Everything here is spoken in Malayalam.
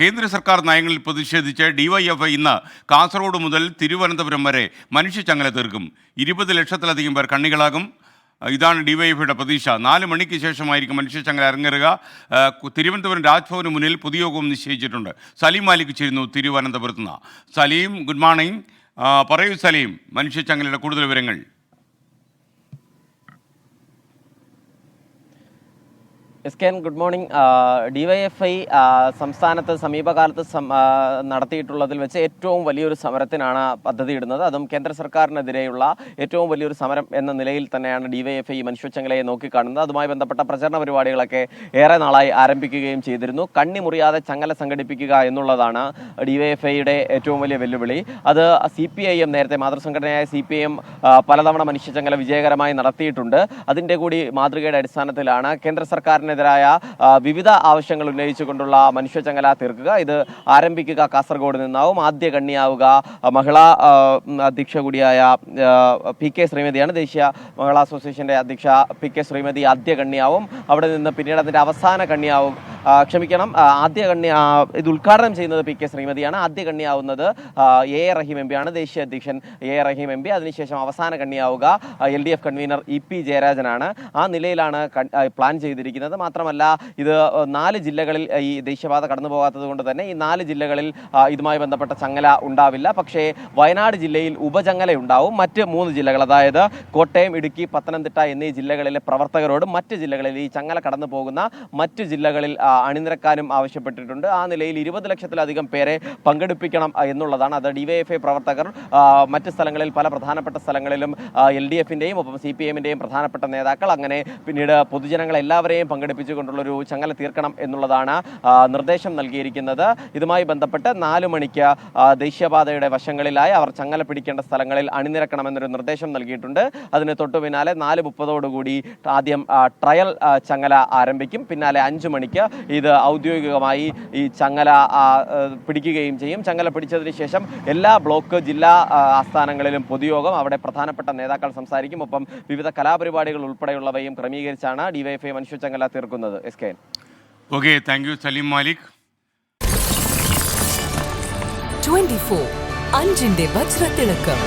കേന്ദ്ര സർക്കാർ നയങ്ങളിൽ പ്രതിഷേധിച്ച് ഡിവൈഎഫ്ഐ ഇന്ന് കാസർഗോഡ് മുതൽ തിരുവനന്തപുരം വരെ മനുഷ്യച്ചങ്ങല തീർക്കും. 20 ലക്ഷത്തിലധികം പേർ കണ്ണികളാകും. ഇതാണ് ഡിവൈഎഫ്ഐയുടെ പ്രതീക്ഷ. 4 മണിക്ക് ശേഷമായിരിക്കും മനുഷ്യച്ചങ്ങല അരങ്ങേറുക. തിരുവനന്തപുരം രാജ്ഭവന് മുന്നിൽ പൊതുയോഗവും നിശ്ചയിച്ചിട്ടുണ്ട്. സലീം മാലിക് ചേരുന്നു തിരുവനന്തപുരത്ത് നിന്ന്. Salim, good morning. പറയൂ സലീം, മനുഷ്യച്ചങ്ങലയുടെ കൂടുതൽ വിവരങ്ങൾ. എസ്കെൻ, ഗുഡ് മോർണിംഗ്. ഡിവൈഎഫ്ഐ സംസ്ഥാനത്ത് സമീപകാലത്ത് നടത്തിയിട്ടുള്ളതിൽ വെച്ച് ഏറ്റവും വലിയൊരു സമരത്തിനാണ് പദ്ധതിയിടുന്നത്. അതും കേന്ദ്ര സർക്കാരിനെതിരെയുള്ള ഏറ്റവും വലിയൊരു സമരം എന്ന നിലയിൽ തന്നെയാണ് ഡിവൈഎഫ്ഐ മനുഷ്യച്ചങ്ങലയെ നോക്കിക്കാണുന്നത്. അതുമായി ബന്ധപ്പെട്ട പ്രചരണ പരിപാടികളൊക്കെ ഏറെ നാളായി ആരംഭിക്കുകയും ചെയ്തിരുന്നു. കണ്ണി മുറിയാതെ ചങ്ങല സംഘടിപ്പിക്കുക എന്നുള്ളതാണ് ഡിവൈഎഫ്ഐയുടെ ഏറ്റവും വലിയ വെല്ലുവിളി. അത് CPIM, നേരത്തെ മാതൃസംഘടനയായ CPIM പലതവണ മനുഷ്യച്ചങ്ങല വിജയകരമായി നടത്തിയിട്ടുണ്ട്. അതിൻ്റെ കൂടി മാതൃകയുടെ അടിസ്ഥാനത്തിലാണ് കേന്ദ്ര സർക്കാരിനെതിരായ വിവിധ ആവശ്യങ്ങൾ ഉന്നയിച്ചുകൊണ്ടുള്ള മനുഷ്യച്ചങ്ങല തീർക്കുക. ഇത് ആരംഭിക്കുക കാസർഗോഡ് നിന്നാവും. ആദ്യ കണ്ണിയാവുക മഹിളാ അധ്യക്ഷ കൂടിയായ PK ശ്രീമതിയാണ്. ദേശീയ മഹിളാ അസോസിയേഷന്റെ അധ്യക്ഷ PK ശ്രീമതി ആദ്യ കണ്ണിയാവും. അവിടെ നിന്ന് പിന്നീട് അതിൻ്റെ അവസാന കണ്ണിയാവും. ആദ്യ കണ്ണി ഇത് ഉദ്ഘാടനം ചെയ്യുന്നത് PK ശ്രീമതിയാണ്. ആദ്യ കണ്ണിയാവുന്നത് A റഹീം MP ആണ്, ദേശീയ അധ്യക്ഷൻ A റഹീം MP. അതിനുശേഷം അവസാന കണ്ണിയാവുക LDF കൺവീനർ EP ജയരാജനാണ്. ആ നിലയിലാണ് പ്ലാൻ ചെയ്തിരിക്കുന്നത്. മാത്രമല്ല, ഇത് 4 ജില്ലകളിൽ ഈ ദേശീയപാത കടന്നു പോകാത്തത് കൊണ്ട് തന്നെ ഈ 4 ജില്ലകളിൽ ഇതുമായി ബന്ധപ്പെട്ട ചങ്ങല ഉണ്ടാവില്ല. പക്ഷേ വയനാട് ജില്ലയിൽ ഉപചങ്ങല ഉണ്ടാവും. മറ്റ് 3 ജില്ലകൾ, അതായത് കോട്ടയം, ഇടുക്കി, പത്തനംതിട്ട എന്നീ ജില്ലകളിലെ പ്രവർത്തകരോടും മറ്റ് ജില്ലകളിൽ ഈ ചങ്ങല കടന്നു പോകുന്ന മറ്റ് ജില്ലകളിൽ അണിനിരക്കാനും ആവശ്യപ്പെട്ടിട്ടുണ്ട്. ആ നിലയിൽ 20 ലക്ഷത്തിലധികം പേരെ പങ്കെടുപ്പിക്കണം എന്നുള്ളതാണ്. അത് ഡിവൈഎഫ്ഐ പ്രവർത്തകർ മറ്റ് സ്ഥലങ്ങളിൽ, പല പ്രധാനപ്പെട്ട സ്ഥലങ്ങളിലും LDFിൻ്റെയും ഒപ്പം CPIMൻ്റെയും പ്രധാനപ്പെട്ട നേതാക്കൾ, അങ്ങനെ പിന്നീട് പൊതുജനങ്ങൾ എല്ലാവരെയും പങ്കെടുപ്പിച്ചുകൊണ്ടുള്ളൊരു ചങ്ങല തീർക്കണം എന്നുള്ളതാണ് നിർദ്ദേശം നൽകിയിരിക്കുന്നത്. ഇതുമായി ബന്ധപ്പെട്ട് 4 മണിക്ക് ദേശീയപാതയുടെ വശങ്ങളിലായി അവർ ചങ്ങല പിടിക്കേണ്ട സ്ഥലങ്ങളിൽ അണിനിരക്കണമെന്നൊരു നിർദ്ദേശം നൽകിയിട്ടുണ്ട്. അതിന് തൊട്ടു പിന്നാലെ 4:30 ആദ്യം ട്രയൽ ചങ്ങല ആരംഭിക്കും. പിന്നാലെ 5 മണിക്ക് ഇത് ഔദ്യോഗികമായി ഈ ചങ്ങല പിടിക്കുകയും ചെയ്യും. ചങ്ങല പിടിച്ചതിന് ശേഷം എല്ലാ ബ്ലോക്ക്, ജില്ലാ ആസ്ഥാനങ്ങളിലും പൊതുയോഗം, അവിടെ പ്രധാനപ്പെട്ട നേതാക്കൾ സംസാരിക്കും. ഒപ്പം വിവിധ കലാപരിപാടികൾ ഉൾപ്പെടെയുള്ളവയും ക്രമീകരിച്ചാണ് ഡിവൈഎഫ്ഐ മനുഷ്യച്ചങ്ങല തീർക്കുന്നത്. എസ്കെൻ. Okay, thank you Salim Malik. 24 അഞ്ചിന്റെ വജ്രത്തിളക്കം.